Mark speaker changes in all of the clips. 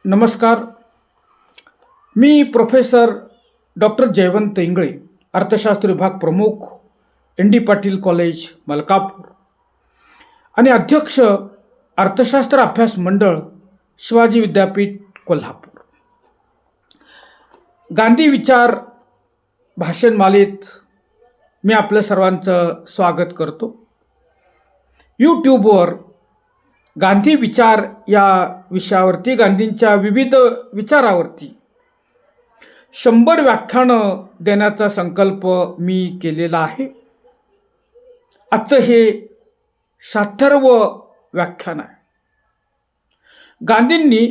Speaker 1: नमस्कार. मी professor doctor Jaywant Ingale, अर्थशास्त्र विभाग प्रमुख, N D Patil college Malkapur आणि अध्यक्ष अर्थशास्त्र अभ्यास मंडळ शिवाजी विद्यापीठ कोल्हापूर. गांधी विचार भाषणमालेत मी आपलं सर्वांचं स्वागत करतो. यूट्यूबवर गांधी विचार या विषयावरती, गांधींच्या विविध विचारावरती 100 व्याख्यानं देण्याचा संकल्प मी केलेला आहे. आजचं हे 76वं व्याख्यान आहे. गांधींनी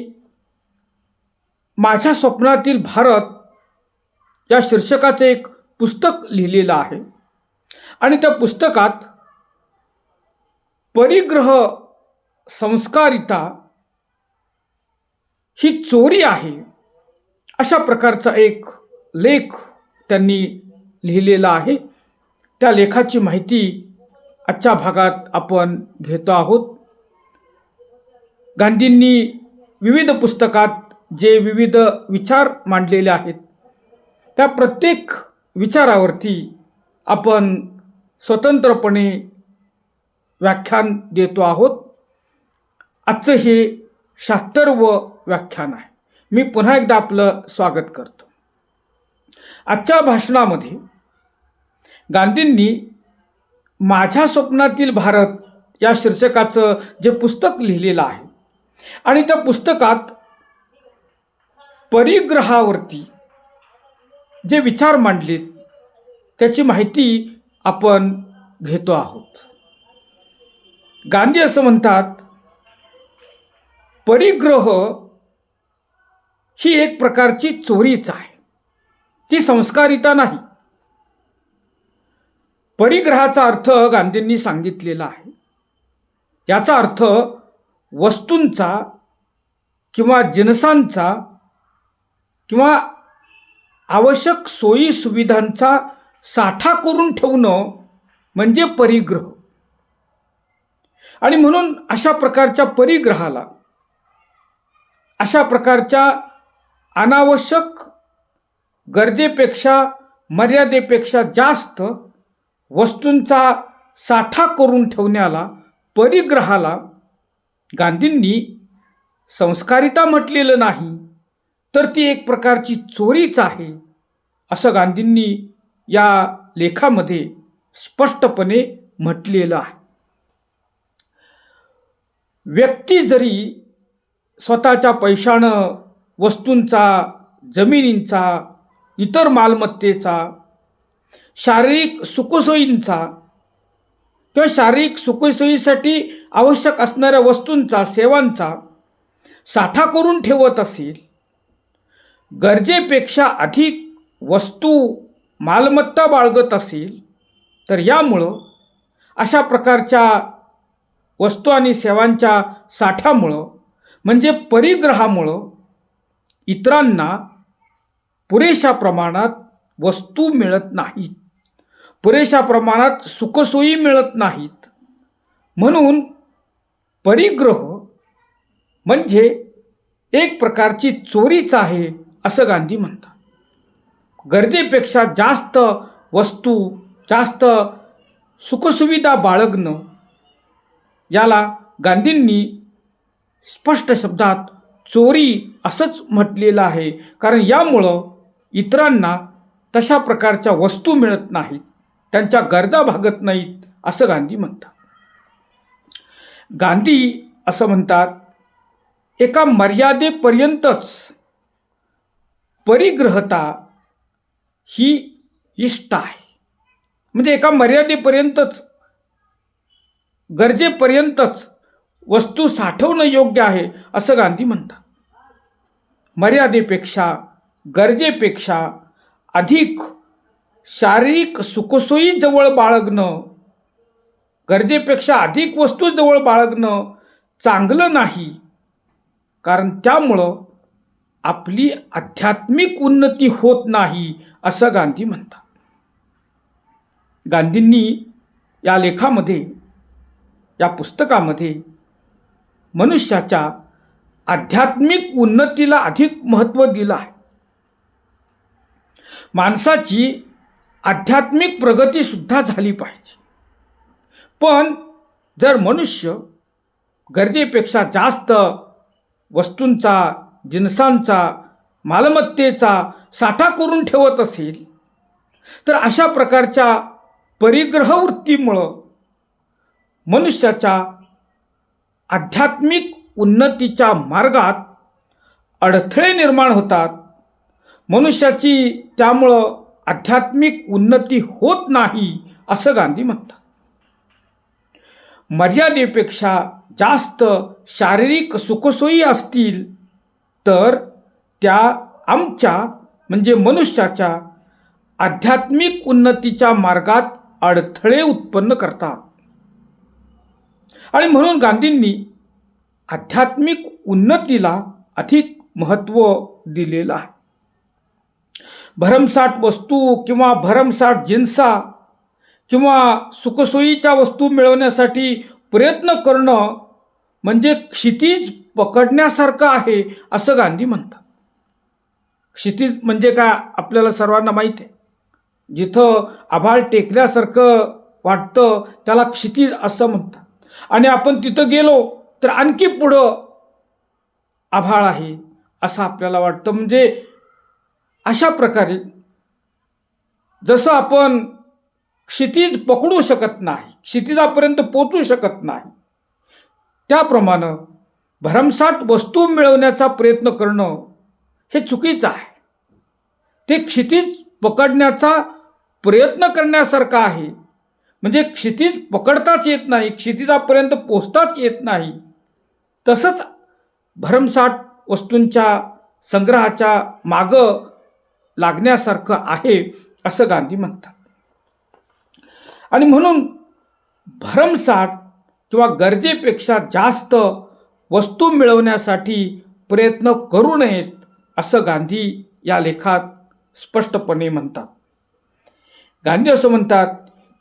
Speaker 1: माझ्या स्वप्नातील भारत या शीर्षकाचे एक पुस्तक लिहिलेलं आहे आणि त्या पुस्तकात परिग्रह संस्कारिता ही चोरी आहे अशा प्रकारचा एक लेख त्यांनी लिहिलेला आहे. त्या लेखाची माहिती आजच्या भागात आपण घेतो आहोत. गांधींनी विविध पुस्तकात जे विविध विचार मांडलेले आहेत त्या प्रत्येक विचारावरती आपण स्वतंत्रपणे व्याख्यान देतो आहोत. आजचं हे 76वं व्याख्यान आहे. मी पुन्हा एकदा आपलं स्वागत करतो. आजच्या भाषणामध्ये गांधींनी माझ्या स्वप्नातील भारत या शीर्षकाचं जे पुस्तक लिहिलेलं आहे आणि त्या पुस्तकात परिग्रहावरती जे विचार मांडलेत त्याची माहिती आपण घेतो आहोत. गांधी असं म्हणतात, परिग्रह ही एक प्रकारची चोरीच आहे, ती संस्कारिता नाही. परिग्रहाचा अर्थ गांधींनी सांगितलेला आहे. याचा अर्थ वस्तूंचा किंवा जिनसांचा किंवा आवश्यक सोयी सुविधांचा साठा करून ठेवणं म्हणजे परिग्रह. आणि म्हणून अशा प्रकारच्या परिग्रहाला, अशा प्रकारच्या अनावश्यक गरजेपेक्षा, मर्यादेपेक्षा जास्त वस्तूंचा साठा करून ठेवण्याला, परिग्रहाला गांधींनी संस्कारिता म्हटलेलं नाही, तर ती एक प्रकारची चोरीच आहे असं गांधींनी या लेखामध्ये स्पष्टपणे म्हटलेलं आहे. व्यक्ती जरी स्वतःच्या पैशानं वस्तूंचा, जमिनींचा, इतर मालमत्तेचा, शारीरिक सुखसोयींचा किंवा शारीरिक सुखसोयीसाठी आवश्यक असणाऱ्या वस्तूंचा, सेवांचा साठा करून ठेवत असेल, गरजेपेक्षा अधिक वस्तू, मालमत्ता बाळगत असेल, तर यामुळं, अशा प्रकारच्या वस्तू आणि सेवांच्या साठ्यामुळं म्हणजे परिग्रहामुळं इतरांना पुरेशा प्रमाणात वस्तू मिळत नाहीत, पुरेशा प्रमाणात सुखसोयी मिळत नाहीत. म्हणून परिग्रह म्हणजे एक प्रकारची चोरीच आहे असं गांधी म्हणतात. गरजेपेक्षा जास्त वस्तू, जास्त सुखसुविधा बाळगणं, याला गांधींनी स्पष्ट शब्दात चोरी असंच म्हटलेलं आहे. कारण यामुळं इतरांना तशा प्रकारच्या वस्तू मिळत नाहीत, त्यांच्या गरजा भागत नाहीत असं गांधी म्हणतात. गांधी असं म्हणतात, एका मर्यादेपर्यंतच परिग्रहता ही इष्ट आहे. म्हणजे एका मर्यादेपर्यंतच, गरजेपर्यंतच वस्तू साठवणं योग्य आहे असं गांधी म्हणतात. मर्यादेपेक्षा, गरजेपेक्षा अधिक शारीरिक सुखसोयी जवळ बाळगणं, गरजेपेक्षा अधिक वस्तू जवळ बाळगणं चांगलं नाही, कारण त्यामुळं आपली आध्यात्मिक उन्नती होत नाही असं गांधी म्हणतात. गांधींनी या लेखामध्ये, या पुस्तकामध्ये मनुष्याच्या आध्यात्मिक उन्नतीला अधिक महत्त्व दिलं आहे. माणसाची आध्यात्मिक प्रगतीसुद्धा झाली पाहिजे. पण जर मनुष्य गरजेपेक्षा जास्त वस्तूंचा, जिन्सांचा, मालमत्तेचा साठा करून ठेवत असेल, तर अशा प्रकारच्या परिग्रह वृत्तीमुळं मनुष्याच्या आध्यात्मिक उन्नतीच्या मार्गात अडथळे निर्माण होतात. मनुष्याची त्यामुळं आध्यात्मिक उन्नती होत नाही असं गांधी म्हणतात. मर्यादेपेक्षा जास्त शारीरिक सुखसोयी असतील तर त्या आमच्या म्हणजे मनुष्याच्या आध्यात्मिक उन्नतीच्या मार्गात अडथळे उत्पन्न करतात. आणि म्हणून गांधींनी आध्यात्मिक उन्नतीला अधिक महत्त्व दिलेलं आहे. भरमसाठ वस्तू किंवा भरमसाठ जिन्सा किंवा सुखसोयीच्या वस्तू मिळवण्यासाठी प्रयत्न करणं म्हणजे क्षितिज पकडण्यासारखं आहे असं गांधी म्हणतात. क्षितिज म्हणजे काय आपल्याला सर्वांना माहीत आहे. जिथं आभाळ टेकल्यासारखं वाटतं त्याला क्षितिज असं म्हणतात. आणि आपण तिथं गेलो तर आणखी पुढं आभाळ आहे असं आपल्याला वाटतं. म्हणजे अशा प्रकारे जसं आपण क्षितिज पकडू शकत नाही, क्षितिजापर्यंत पोचू शकत नाही, त्याप्रमाणे भरमसाठ वस्तू मिळवण्याचा प्रयत्न करणं हे चुकीचं आहे. ते क्षितिज पकडण्याचा प्रयत्न करण्यासारखं आहे. म्हणजे क्षितिज पकडताच येत नाही, क्षितिजापर्यंत पोचताच येत नाही. तसंच भरमसाठ वस्तूंच्या संग्रहाच्या मागं लागण्यासारखं आहे असं गांधी म्हणतात. आणि म्हणून भरमसाठ किंवा गरजेपेक्षा जास्त वस्तू मिळवण्यासाठी प्रयत्न करू नयेत असं गांधी या लेखात स्पष्टपणे म्हणतात. गांधी असं म्हणतात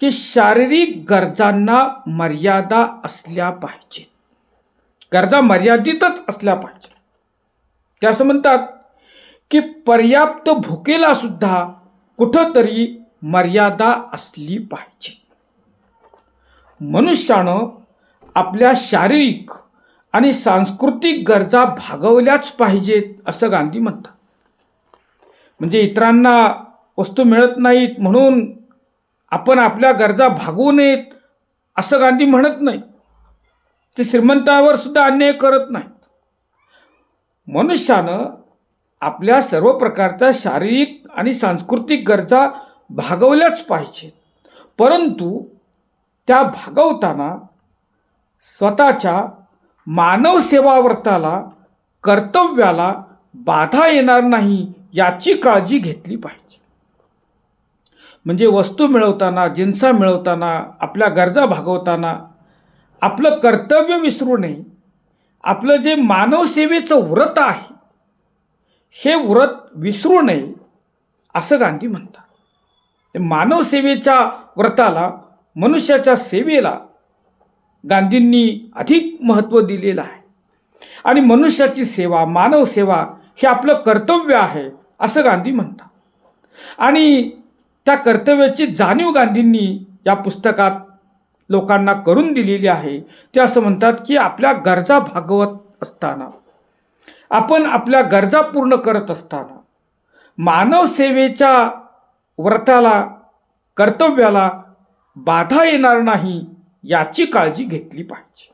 Speaker 1: की शारीरिक गरजांना मर्यादा असल्या पाहिजेत. गरजा मर्यादितच असल्या पाहिजेत. ते असं म्हणतात की पर्याप्त भुकेला सुद्धा कुठंतरी मर्यादा असली पाहिजे. मनुष्यानं आपल्या शारीरिक आणि सांस्कृतिक गरजा भागवल्याच पाहिजेत असं गांधी म्हणतात. म्हणजे इतरांना वस्तू मिळत नाहीत म्हणून आपण आपल्या गरजा भागवू नयेत असं गांधी म्हणत नाही. ते श्रीमंतावर सुद्धा अन्याय करत नाहीत. मनुष्यानं आपल्या सर्व प्रकारच्या शारीरिक आणि सांस्कृतिक गरजा भागवल्याच पाहिजेत. परंतु त्या भागवताना स्वतःच्या मानव सेवा व्रताला, कर्तव्याला बाधा येणार नाही याची काळजी घेतली पाहिजे. म्हणजे वस्तू मिळवताना, जिन्सा मिळवताना, आपल्या गरजा भागवताना आपलं कर्तव्य विसरू नये. आपलं जे मानव सेवेचं व्रत आहे हे व्रत विसरू नये असं गांधी म्हणतात. ते मानव सेवेच्या व्रताला, मनुष्याच्या सेवेला गांधींनी अधिक महत्त्व दिलेलं आहे. आणि मनुष्याची सेवा, मानव सेवा हे आपलं कर्तव्य आहे असं गांधी म्हणतात. आणि त्या कर्तव्याची जाणीव गांधींनी या पुस्तकात लोकांना करून दिलेली आहे. ते असं म्हणतात की आपल्या गरजा भागवत असताना, आपण आपल्या गरजा पूर्ण करत असताना मानव सेवेच्या व्रताला, कर्तव्याला बाधा येणार नाही याची काळजी घेतली पाहिजे.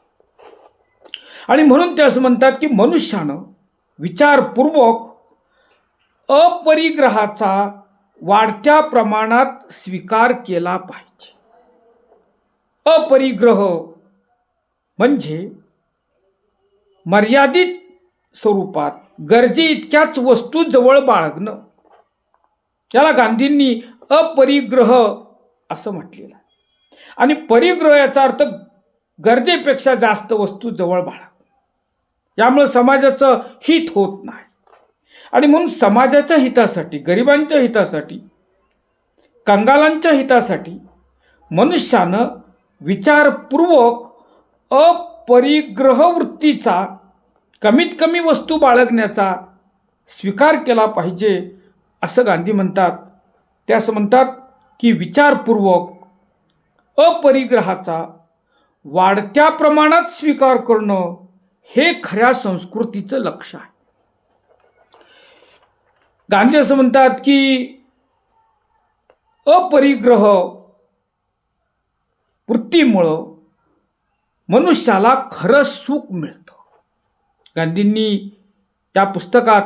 Speaker 1: आणि म्हणून ते असं म्हणतात की मनुष्यानं विचारपूर्वक अपरिग्रहाचा वाढत्या प्रमाणात स्वीकार केला पाहिजे. अपरिग्रह म्हणजे मर्यादित स्वरूपात गरजे इतक्याच वस्तू जवळ बाळगणं. याला गांधींनी अपरिग्रह असं म्हटलेलं आहे. आणि परिग्रह याचा अर्थ गरजेपेक्षा जास्त वस्तू जवळ बाळगणं. यामुळे समाजाचं हित होत नाही. आणि म्हणून समाजाच्या हितासाठी, गरिबांच्या हितासाठी, कंगालांच्या हितासाठी मनुष्यानं विचारपूर्वक अपरिग्रह वृत्तीचा कमीत कमी वस्तू बाळगण्याचा स्वीकार केला पाहिजे असं गांधी म्हणतात. ते असं म्हणतात की विचारपूर्वक अपरिग्रहाचा वाढत्या प्रमाणात स्वीकार करणं हे खऱ्या संस्कृतीचं लक्ष्य आहे. गांधी असं म्हणतात की अपरिग्रह वृत्तीमुळं मनुष्याला खरं सुख मिळतं. गांधींनी या पुस्तकात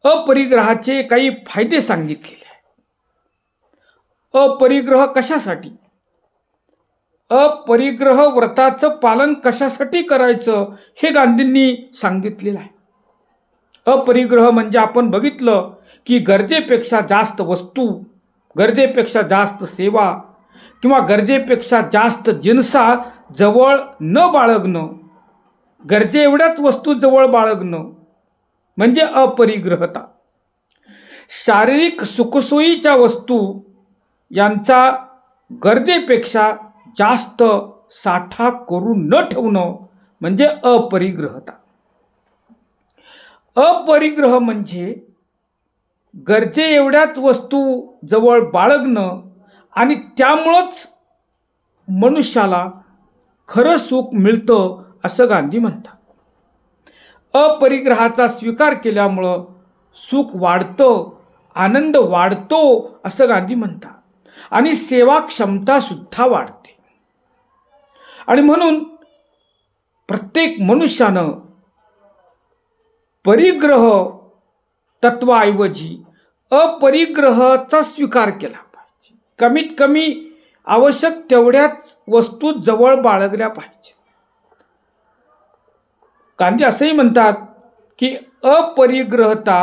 Speaker 1: अपरिग्रहाचे काही फायदे सांगितलेले आहेत. अपरिग्रह कशासाठी, अपरिग्रह व्रताचं पालन कशासाठी करायचं हे गांधींनी सांगितलेलं आहे. अपरिग्रह म्हणजे आपण बघितलं की गरजेपेक्षा जास्त वस्तू, गरजेपेक्षा जास्त सेवा किंवा गरजेपेक्षा जास्त जिन्सा जवळ न बाळगणं, गरजे एवढ्याच वस्तू जवळ बाळगणं म्हणजे अपरिग्रहता. शारीरिक सुखसोयीच्या वस्तू यांचा गरजेपेक्षा जास्त साठा करून न ठेवणं म्हणजे अपरिग्रहता. अपरिग्रह म्हणजे गरजे एवढ्याच वस्तू जवळ बाळगणं आणि त्यामुळंच मनुष्याला खरं सुख मिळतं असं गांधी म्हणतात. अपरिग्रहाचा स्वीकार केल्यामुळं सुख वाढतं, आनंद वाढतो असं गांधी म्हणतात आणि सेवा क्षमतासुद्धा वाढते. आणि म्हणून प्रत्येक मनुष्यानं परिग्रह तत्वाऐवजी अपरिग्रहाचा स्वीकार केला पाहिजे. कमीत कमी आवश्यक तेवढ्याच वस्तू जवळ बाळगल्या पाहिजे. गांधी असंही म्हणतात की अपरिग्रहता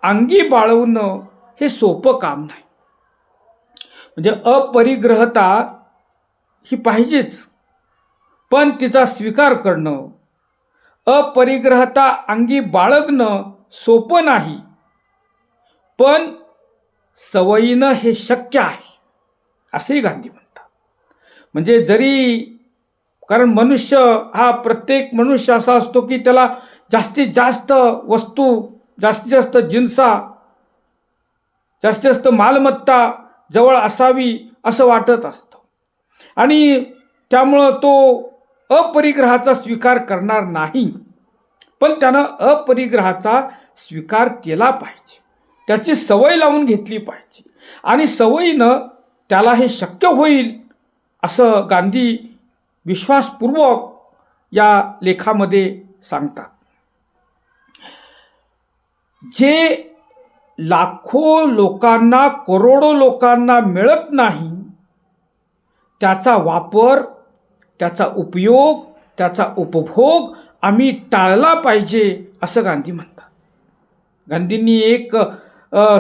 Speaker 1: अंगी बाळवणं हे सोपं काम नाही. म्हणजे अपरिग्रहता ही पाहिजेच, पण तिचा स्वीकार करणं, अपरिग्रहता अंगी बाळगणं सोपं नाही, पण सवयीनं हे शक्य आहे असेही गांधी म्हणतात. म्हणजे जरी, कारण मनुष्य हा, प्रत्येक मनुष्य असा असतो की त्याला जास्तीत जास्त वस्तू, जास्तीत जास्त जिन्सा, जास्तीत जास्त मालमत्ता जवळ असावी असं वाटत असतं आणि त्यामुळं तो अपरिग्रहाचा स्वीकार करणार नाही. पण त्यानं अपरिग्रहाचा स्वीकार केला पाहिजे, त्याची सवय लावून घेतली पाहिजे आणि सवयीनं त्याला हे शक्य होईल असं गांधी विश्वासपूर्वक या लेखामध्ये सांगतात. जे लाखो लोकांना, करोडो लोकांना मिळत नाही त्याचा वापर, त्याचा उपयोग, त्याचा उपभोग आम्ही टाळला पाहिजे असं गांधी म्हणतात. गांधींनी एक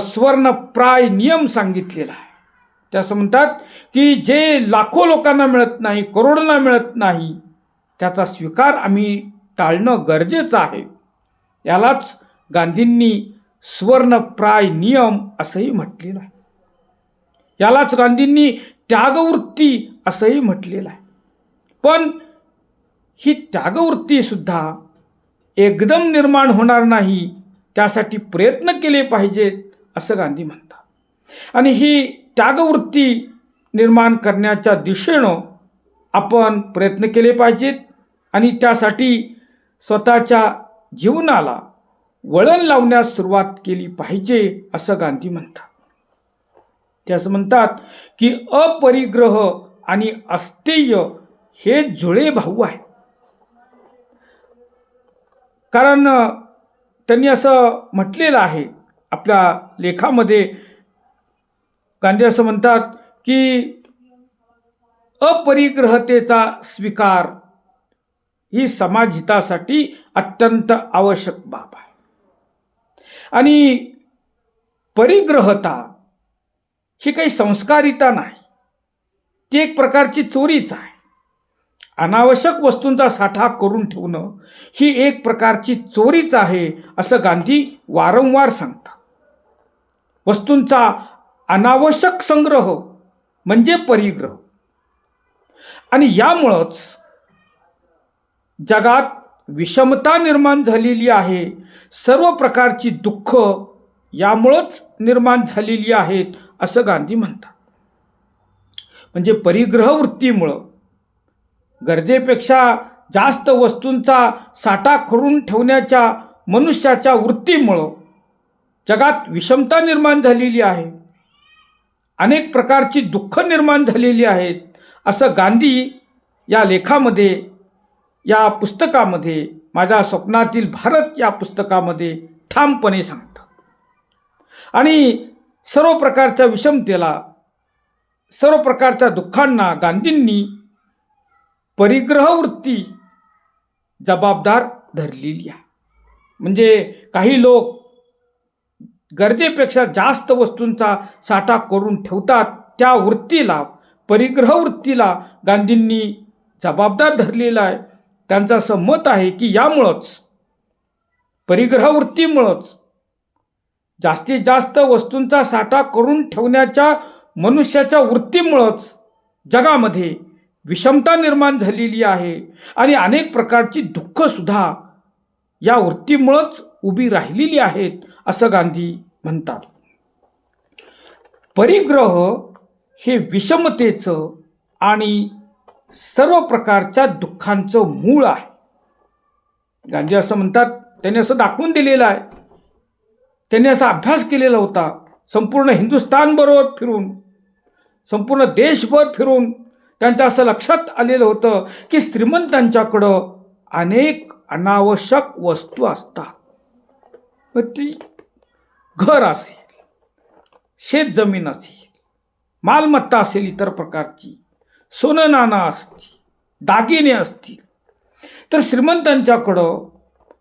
Speaker 1: स्वर्णप्राय नियम सांगितलेला आहे. ते असं म्हणतात की जे लाखो लोकांना मिळत नाही, करोडोंना मिळत नाही त्याचा स्वीकार आम्ही टाळणं गरजेचं आहे. यालाच गांधींनी स्वर्णप्राय नियम असंही म्हटलेलं आहे. यालाच गांधींनी त्यागवृत्ती असंही म्हटलेलं आहे. पण ही त्यागवृत्तीसुद्धा एकदम निर्माण होणार नाही, त्यासाठी प्रयत्न केले पाहिजेत असं गांधी म्हणतात. आणि ही त्यागवृत्ती निर्माण करण्याच्या दिशेनं आपण प्रयत्न केले पाहिजेत आणि त्यासाठी स्वतःच्या जीवनाला वळण लावण्यास सुरुवात केली पाहिजे असं गांधी म्हणतात. ते असं म्हणतात की अपरिग्रह आणि अस्तेय हे जुळे भाऊ आहे. कारण त्यांनी असं म्हटलेलं आहे आपल्या लेखामध्ये. गांधी असं म्हणतात की अपरिग्रहतेचा स्वीकार ही समाजहितासाठी अत्यंत आवश्यक बाब आहे आणि परिग्रहता ही काही संस्कारिता नाही, ती एक प्रकारची चोरीच आहे. अनावश्यक वस्तूंचा साठा करून ठेवणं ही एक प्रकारची चोरीच आहे असं गांधी वारंवार सांगतात. वस्तूंचा अनावश्यक संग्रह म्हणजे परिग्रह आणि यामुळंच जगात विषमता निर्माण झालेली आहे, सर्व प्रकारची दुःख यामुळंच निर्माण झालेली आहेत असं गांधी म्हणतात. म्हणजे परिग्रह वृत्तीमुळं, गरजेपेक्षा जास्त वस्तूंचा साठा करून ठेवण्याच्या मनुष्याच्या वृत्तीमुळं जगात विषमता निर्माण झालेली आहे, अनेक प्रकारची दुःख निर्माण झालेली आहेत असं गांधी या लेखामध्ये, या पुस्तकामध्ये, माझ्या स्वप्नातील भारत या पुस्तकामध्ये ठामपणे सांगतात. आणि सर्व प्रकारच्या विषमतेला, सर्व प्रकारच्या दुःखांना गांधींनी परिग्रह वृत्ती जबाबदार धरलेली आहे. म्हणजे काही लोक गरजेपेक्षा जास्त वस्तूंचा साठा करून ठेवतात, त्या वृत्तीला, परिग्रह वृत्तीला गांधींनी जबाबदार धरलेला आहे. त्यांचं असं मत आहे की यामुळंच, परिग्रह वृत्तीमुळंच, जास्तीत जास्त वस्तूंचा साठा करून ठेवण्याच्या मनुष्याच्या वृत्तीमुळंच जगामध्ये विषमता निर्माण झालेली आहे आणि अनेक प्रकारची दुःखसुद्धा या वृत्तीमुळंच उभी राहिलेली आहेत असं गांधी म्हणतात. परिग्रह हे विषमतेचं आणि सर्व प्रकारच्या दुःखांचं मूळ आहे. गांधी असं म्हणतात, त्यांनी असं दाखवून दिलेलं आहे, त्यांनी असा अभ्यास केलेला होता. संपूर्ण हिंदुस्थानबरोबर फिरून, संपूर्ण देशभर फिरून त्यांच्या असं लक्षात आलेलं होतं की श्रीमंतांच्याकडं अनेक अनावश्यक वस्तू असतात. मग ती घर असेल, शेतजमीन असेल, मालमत्ता असेल, इतर प्रकारची सोनं नाणं असतील, दागिने असतील, तर श्रीमंतांच्याकडं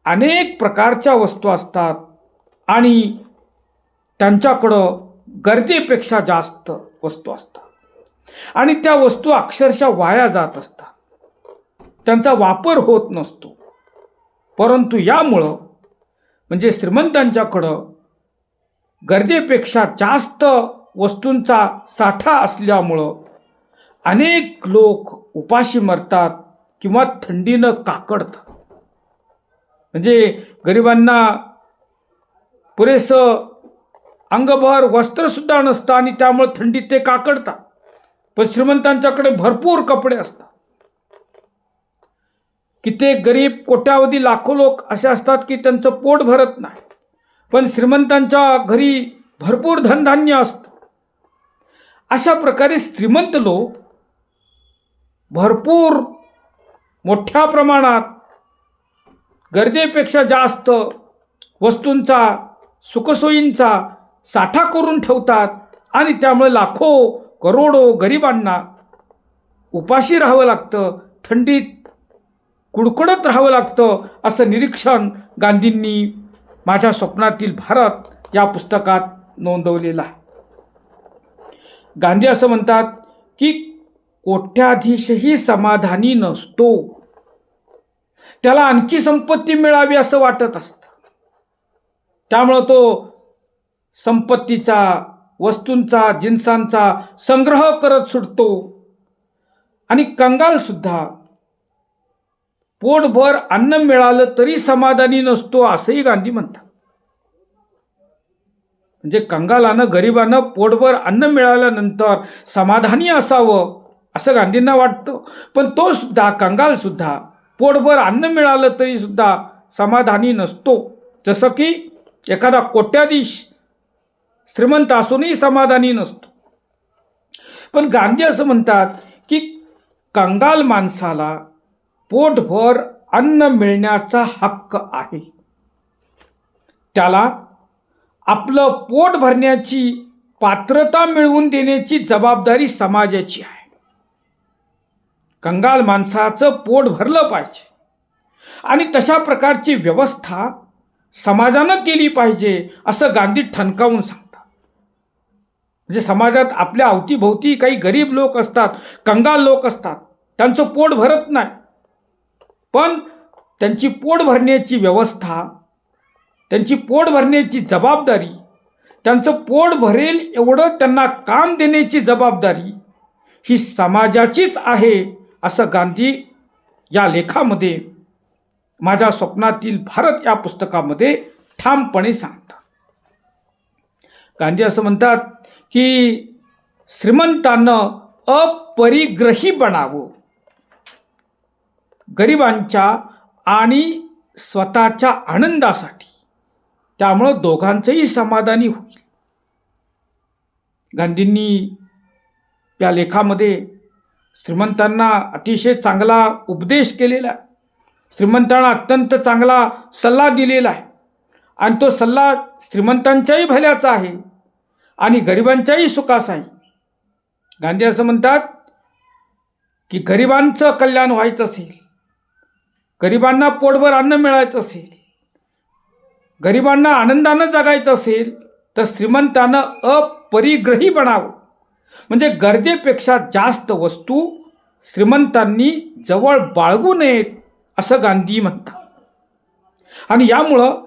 Speaker 1: अनेक प्रकारच्या वस्तू असतात आणि त्यांच्याकडं गरजेपेक्षा जास्त वस्तू असतात आणि त्या वस्तू अक्षरशः वाया जात असतात, त्यांचा वापर होत नसतो. परंतु यामुळं, म्हणजे श्रीमंतांच्याकडं गरजेपेक्षा जास्त वस्तूंचा साठा असल्यामुळं अनेक लोक उपाशी मरतात किंवा थंडीनं काकडतात. म्हणजे गरिबांना पुरेसं अंगभर वस्त्रसुद्धा नसतं आणि त्यामुळे थंडीत ते काकडतात. पण श्रीमंतांच्याकडे भरपूर कपडे असतात. कित्येक गरीब कोट्यावधी लाखो लोक असे असतात की त्यांचं पोट भरत नाही, पण श्रीमंतांच्या घरी भरपूर धनधान्य असतं. अशा प्रकारे श्रीमंत लोक भरपूर मोठ्या प्रमाणात गरजेपेक्षा जास्त वस्तूंचा, सुखसोयींचा साठा करून ठेवतात आणि त्यामुळे लाखो करोडो गरिबांना उपाशी राहावं लागतं, थंडीत कुडकुडत राहावं लागतं असं निरीक्षण गांधींनी माझ्या स्वप्नातील भारत या पुस्तकात नोंदवलेलं आहे. गांधी असं म्हणतात की कोट्याधीशही समाधानी नसतो, त्याला आणखी संपत्ती मिळावी असं वाटत असतं. त्यामुळं तो संपत्तीचा, वस्तूंचा, जिन्सांचा संग्रह करत सुटतो. आणि कंगालसुद्धा पोटभर अन्न मिळालं तरी समाधानी नसतो असंही गांधी म्हणतात. म्हणजे कंगालानं, गरिबानं पोटभर अन्न मिळाल्यानंतर समाधानी असावं असं गांधींना वाटतं, पण तो सुद्धा, कंगालसुद्धा पोटभर अन्न मिळालं तरी सुद्धा समाधानी नसतो. जसं की एखादा कोट्याधीश श्रीमंत असूनही समाधानी नसतो. पण गांधी असं म्हणतात की कंगाल माणसाला पोटभर अन्न मिळण्याचा हक्क आहे, त्याला आपलं पोट भरण्याची पात्रता मिळवून देण्याची जबाबदारी समाजाची आहे. कंगाल माणसाचं पोट भरलं पाहिजे आणि तशा प्रकारची व्यवस्था समाजानं केली पाहिजे असं गांधी ठणकावून सांगतात. म्हणजे समाजात आपल्या अवतीभोवती काही गरीब लोक असतात, कंगाल लोक असतात, त्यांचं पोट भरत नाही, पण त्यांची पोट भरण्याची व्यवस्था, त्यांची पोट भरण्याची जबाबदारी, त्यांचं पोट भरेल एवढं त्यांना काम देण्याची जबाबदारी ही समाजाचीच आहे असं गांधी या लेखामध्ये माझ्या स्वप्नातील भारत या पुस्तकामध्ये ठामपणे सांगतात. गांधी असं म्हणतात की श्रीमंतानं अपरिग्रही बनावं, गरिबांच्या आणि स्वतःच्या आनंदासाठी. त्यामुळं दोघांचंही समाधानी होईल. गांधींनी या लेखामध्ये श्रीमंतांना अतिशय चांगला उपदेश केलेला आहे. श्रीमंतांना अत्यंत चांगला सल्ला दिलेला आहे आणि तो सल्ला श्रीमंतांच्याही भल्याचा आहे आणि गरिबांच्याही सुखाचा आहे. गांधी असं म्हणतात की गरिबांचं कल्याण व्हायचं असेल, गरिबांना पोटभर अन्न मिळायचं असेल, गरिबांना आनंदानं जगायचं असेल तर श्रीमंतानं अपरिग्रही बनावं. म्हणजे गरजेपेक्षा जास्त वस्तू श्रीमंतांनी जवळ बाळगू नयेत असं गांधी म्हणतात. आणि यामुळं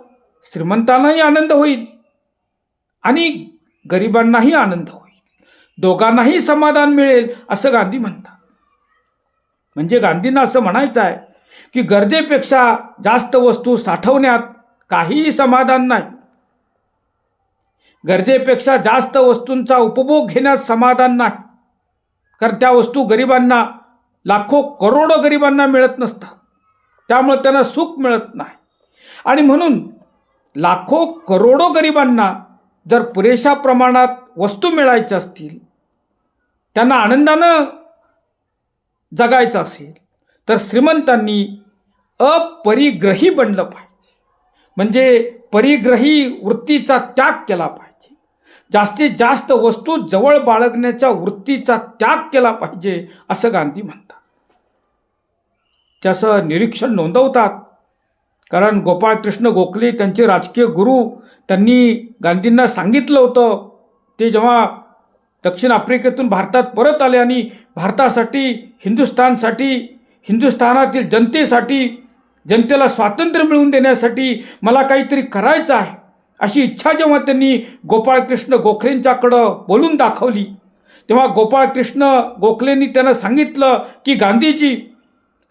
Speaker 1: श्रीमंतांनाही आनंद होईल आणि गरिबांनाही आनंद होईल, दोघांनाही समाधान मिळेल असं गांधी म्हणतात. म्हणजे गांधींना असं म्हणायचं आहे की गरजेपेक्षा जास्त वस्तू साठवण्यात काहीही समाधान नाही, गरजेपेक्षा जास्त वस्तूंचा उपभोग घेण्यात समाधान नाही. कारण त्या वस्तू गरिबांना, लाखो करोडो गरिबांना मिळत नसतात, त्यामुळे त्यांना सुख मिळत नाही. आणि म्हणून लाखो करोडो गरिबांना जर पुरेशा प्रमाणात वस्तू मिळायच्या असतील, त्यांना आनंदानं जगायचं असेल तर श्रीमंतांनी अपरिग्रही बनलं पाहिजे. म्हणजे परिग्रही वृत्तीचा त्याग केला पाहिजे, जास्तीत जास्त वस्तू जवळ बाळगण्याच्या वृत्तीचा त्याग केला पाहिजे असं गांधी म्हणतात. त्याचं निरीक्षण नोंदवतात. कारण गोपाळकृष्ण गोखले त्यांचे राजकीय गुरु, त्यांनी गांधींना सांगितलं होतं, ते जेव्हा दक्षिण आफ्रिकेतून भारतात परत आले आणि भारतासाठी, हिंदुस्थानातील जनतेसाठी, जनतेला स्वातंत्र्य मिळवून देण्यासाठी मला काहीतरी करायचं आहे अशी इच्छा जेव्हा त्यांनी गोपाळकृष्ण गोखलेंच्याकडं बोलून दाखवली, तेव्हा गोपाळकृष्ण गोखलेंनी त्यांना सांगितलं की गांधीजी,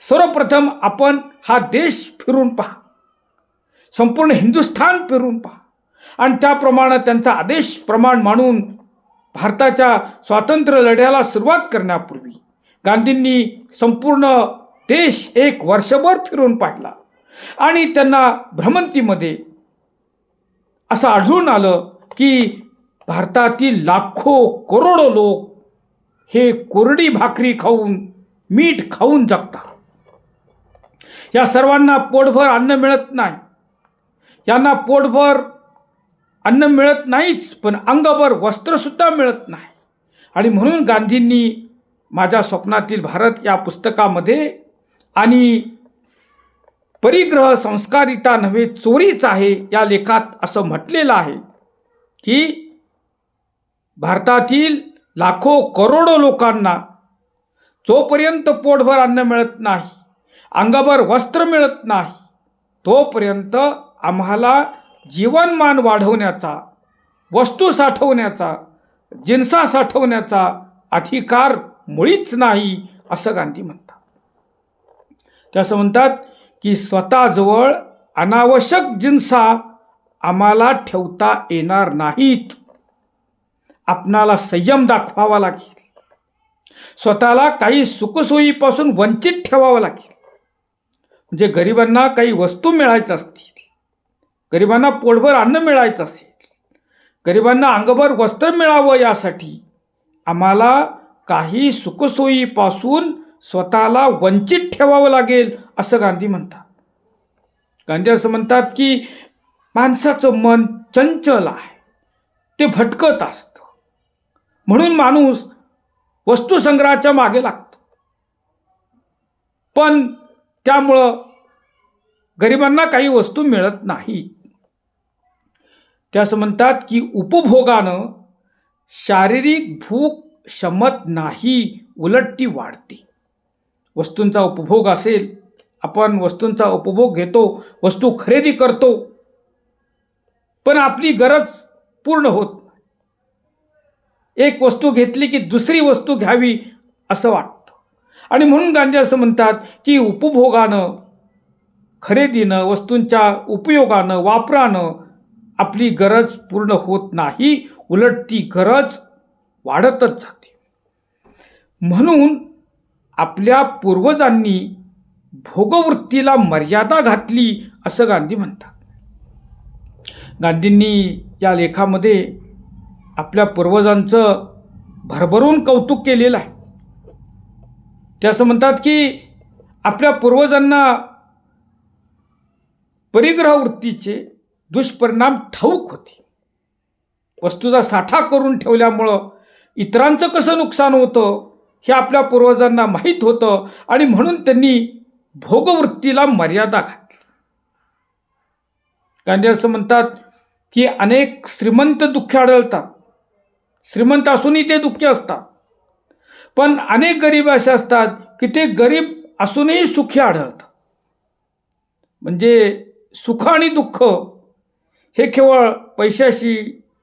Speaker 1: सर्वप्रथम आपण हा देश फिरून पहा, संपूर्ण हिंदुस्थान फिरून पहा आणि त्याप्रमाणे त्यांचा आदेश प्रमाण मानून भारताच्या स्वातंत्र्य लढ्याला सुरुवात करण्यापूर्वी गांधींनी संपूर्ण देश 1 वर्षभर फिरून पाहिला आणि त्यांना भ्रमंतीमध्ये असं आढळून आलं की भारतातील लाखो करोडो लोक हे कोरडी भाकरी खाऊन, मीठ खाऊन जगतात. या सर्वांना पोटभर अन्न मिळत नाही, यांना पोटभर अन्न मिळत नाहीच पण अंगभर वस्त्रसुद्धा मिळत नाही. आणि म्हणून गांधींनी माझ्या स्वप्नातील भारत या पुस्तकामध्ये आणि परिग्रह संस्कारिता नव्हे चोरीच आहे या लेखात असं म्हटलेलं आहे की भारतातील लाखो करोडो लोकांना जोपर्यंत पोटभर अन्न मिळत नाही, अंगभर वस्त्र मिळत नाही, तोपर्यंत आम्हाला जीवनमान वाढवण्याचा, वस्तू साठवण्याचा, जिन्सा साठवण्याचा अधिकार मुळीच नाही असं गांधी म्हणतात. ते असं म्हणतात की स्वतःजवळ अनावश्यक जिन्सा आम्हाला ठेवता येणार नाहीत, आपणाला संयम दाखवावा लागेल, स्वतःला काही सुखसोयीपासून वंचित ठेवावं लागेल. म्हणजे गरिबांना काही वस्तू मिळायच्या असतील, गरिबांना पोटभर अन्न मिळायचं असेल, गरिबांना अंगभर वस्त्र मिळावं, यासाठी आम्हाला काही सुखसोयीपासून स्वतःला वंचित ठेवावं लागेल असं गांधी म्हणतात. गांधी असं म्हणतात की माणसाचं मन चंचल आहे, ते भटकत असतं, म्हणून माणूस वस्तुसंग्रहाच्या मागे लागतो. पण त्यामुळं गरिबांना काही वस्तू मिळत नाहीत. ते असं म्हणतात की उपभोगानं शारीरिक भूक शमत नाही, उलट ती वाढते. वस्तूंचा उपभोग असेल, आपण वस्तूंचा उपभोग घेतो, वस्तू खरेदी करतो, पण आपली गरज पूर्ण होत नाही. एक वस्तू घेतली की दुसरी वस्तू घ्यावी असं वाटतं. आणि म्हणून गांधी असं म्हणतात की उपभोगानं खरेदीनं, वस्तूंच्या उपयोगानं, वापरानं आपली गरज पूर्ण होत नाही, उलट ती गरज वाढतच जाते. म्हणून आपल्या पूर्वजांनी भोगवृत्तीला मर्यादा घातली असं गांधी म्हणतात. गांधींनी या लेखामध्ये आपल्या पूर्वजांचं भरभरून कौतुक केलेलं आहे. ते असं म्हणतात की आपल्या पूर्वजांना परिग्रह वृत्तीचे दुष्परिणाम ठाऊक होते. वस्तूचा साठा करून ठेवल्यामुळं इतरांचं कसं नुकसान होतं हे आपल्या पूर्वजांना माहीत होतं आणि म्हणून त्यांनी भोगवृत्तीला मर्यादा घातली. गांधी असं म्हणतात की अनेक श्रीमंत दुःखी आढळतात. श्रीमंत असूनही ते दुःखी असतात. पण अनेक गरीब असे असतात की ते गरीब असूनही सुखी आढळतात. म्हणजे सुख आणि दुःख हे केवळ पैशाशी,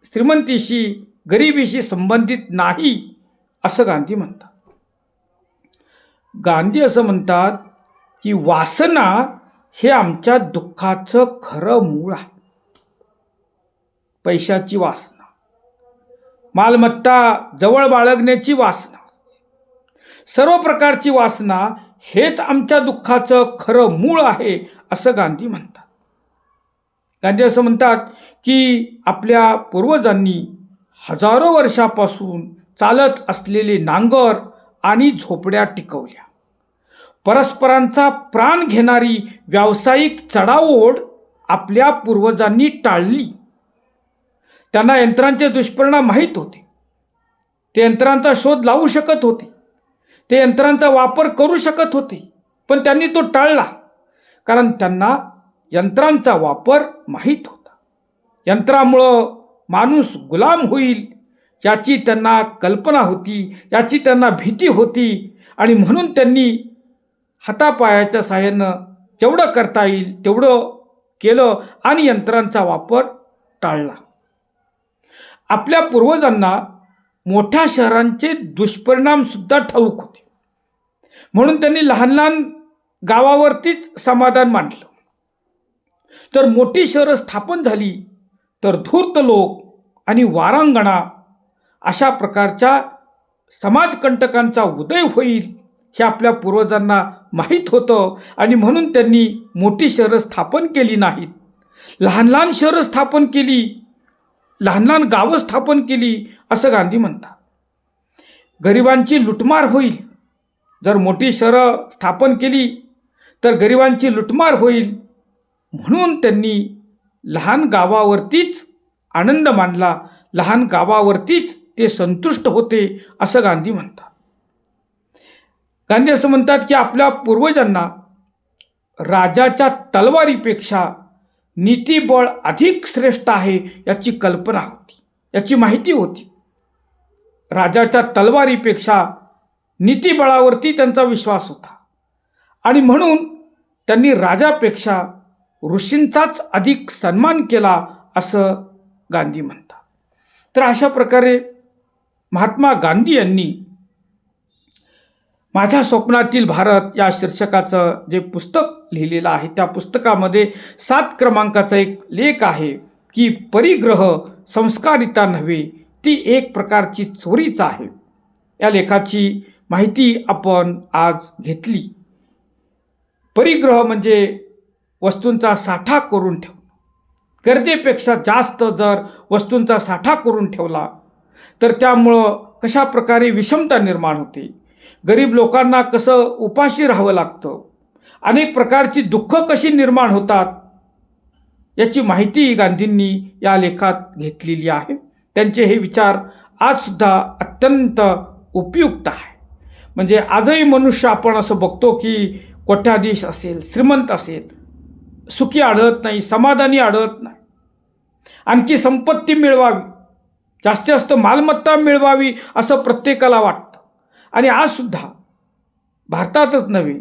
Speaker 1: श्रीमंतीशी, गरिबीशी संबंधित नाही असं गांधी म्हणतात. गांधी असं म्हणतात की वासना हे आमच्या दुःखाचं खरं मूळ आहे. पैशाची वासना, मालमत्ता जवळ बाळगण्याची वासना, सर्व प्रकारची वासना हेच आमच्या दुःखाचं खरं मूळ आहे असं गांधी म्हणतात. गांधी असं म्हणतात की आपल्या पूर्वजांनी हजारो वर्षापासून चालत असलेले नांगर आणि झोपड्या टिकवल्या. परस्परांचा प्राण घेणारी व्यावसायिक चढाओढ आपल्या पूर्वजांनी टाळली. त्यांना यंत्रांचे दुष्परिणाम माहीत होते. ते यंत्रांचा शोध लावू शकत होते. ते यंत्रांचा वापर करू शकत होते. पण त्यांनी तो टाळला, कारण त्यांना यंत्रांचा वापर माहीत होता. यंत्रामुळं माणूस गुलाम होईल याची त्यांना कल्पना होती, याची त्यांना भीती होती आणि म्हणून त्यांनी हातापायाच्या साहाय्यानं जेवढं करता येईल तेवढं केलं आणि यंत्रांचा वापर टाळला. आपल्या पूर्वजांना मोठ्या शहरांचे दुष्परिणामसुद्धा ठाऊक होते. म्हणून त्यांनी लहान लहान गावावरतीच समाधान मांडलं. तर मोठी शहरं स्थापन झाली तर धूर्त लोक आणि वारांगणा अशा प्रकारच्या समाजकंटकांचा उदय होईल हे आपल्या पूर्वजांना माहीत होतं आणि म्हणून त्यांनी मोठी शहरं स्थापन केली नाहीत. लहान लहान शहरं स्थापन केली, लहान लहान गावं स्थापन केली असं गांधी म्हणतात. गरिबांची लुटमार होईल. जर मोठी शहरं स्थापन केली तर गरिबांची लुटमार होईल, म्हणून त्यांनी लहान गावावरतीच आनंद मानला, लहान गावावरतीच ते संतुष्ट होते असं गांधी म्हणतात. गांधी असं म्हणतात की आपल्या पूर्वजांना राजाच्या तलवारीपेक्षा नीतिबळ अधिक श्रेष्ठ आहे याची कल्पना होती, याची माहिती होती. राजाच्या तलवारीपेक्षा नीतिबळावरती त्यांचा विश्वास होता आणि म्हणून त्यांनी राजापेक्षा ऋषींचाच अधिक सन्मान केला असं गांधी म्हणतात. तर अशा प्रकारे महात्मा गांधी यांनी माझ्या स्वप्नातील भारत या शीर्षकाचं जे पुस्तक लिहिलेलं आहे त्या पुस्तकामध्ये 7 क्रमांकाचा एक लेख आहे की परिग्रह संस्कारिता नव्हे, ती एक प्रकारची चोरीच आहे. या लेखाची माहिती आपण आज घेतली. परिग्रह म्हणजे वस्तूंचा साठा करून ठेवणं. गरजेपेक्षा जास्त जर वस्तूंचा साठा करून ठेवला तर त्यामुळं कशा प्रकारे विषमता निर्माण होते, गरीब लोकांना कसं उपाशी राहावं लागतं, अनेक प्रकारची दुःख कशी निर्माण होतात याची माहिती गांधींनी या लेखात घेतलेली आहे. त्यांचे हे विचार आजसुद्धा अत्यंत उपयुक्त आहे. म्हणजे आजही मनुष्य आपण असं बघतो की कोट्याधीश असेल, श्रीमंत असेल, सुखी आढळत नाही, समाधानी आढळत नाही. आणखी संपत्ती मिळवावी, जास्तीत जास्त मालमत्ता मिळवावी असं प्रत्येकाला वाटतं. आणि आजसुद्धा भारतातच नव्हे,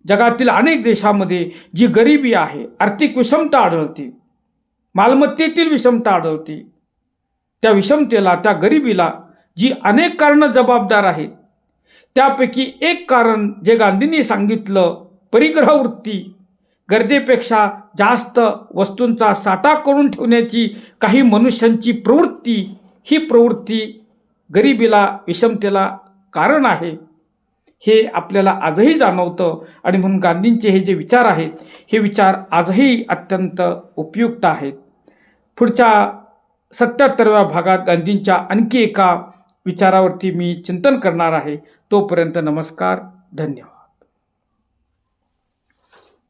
Speaker 1: जगातील अनेक देशामध्ये जी गरिबी आहे, आर्थिक विषमता आढळते, मालमत्तेतील विषमता आढळते. त्या विषमतेला, त्या गरिबीला जी अनेक कारणं जबाबदार आहेत त्यापैकी एक कारण जे गांधींनी सांगितलं, परिग्रह वृत्ती, गरजेपेक्षा जास्त वस्तूंचा साठा करून ठेवण्याची काही मनुष्यांची प्रवृत्ती, ही प्रवृत्ती गरिबीला, विषमतेला कारण आहे, हे आपल्याला आजही जाणवतं. आणि म्हणून गांधींचे हे जे विचार आहेत, हे विचार आजही अत्यंत उपयुक्त आहेत. पुढच्या 77व्या भागात गांधींच्या आणखी एका विचारावरती मी चिंतन करणार आहे. तोपर्यंत नमस्कार, धन्यवाद.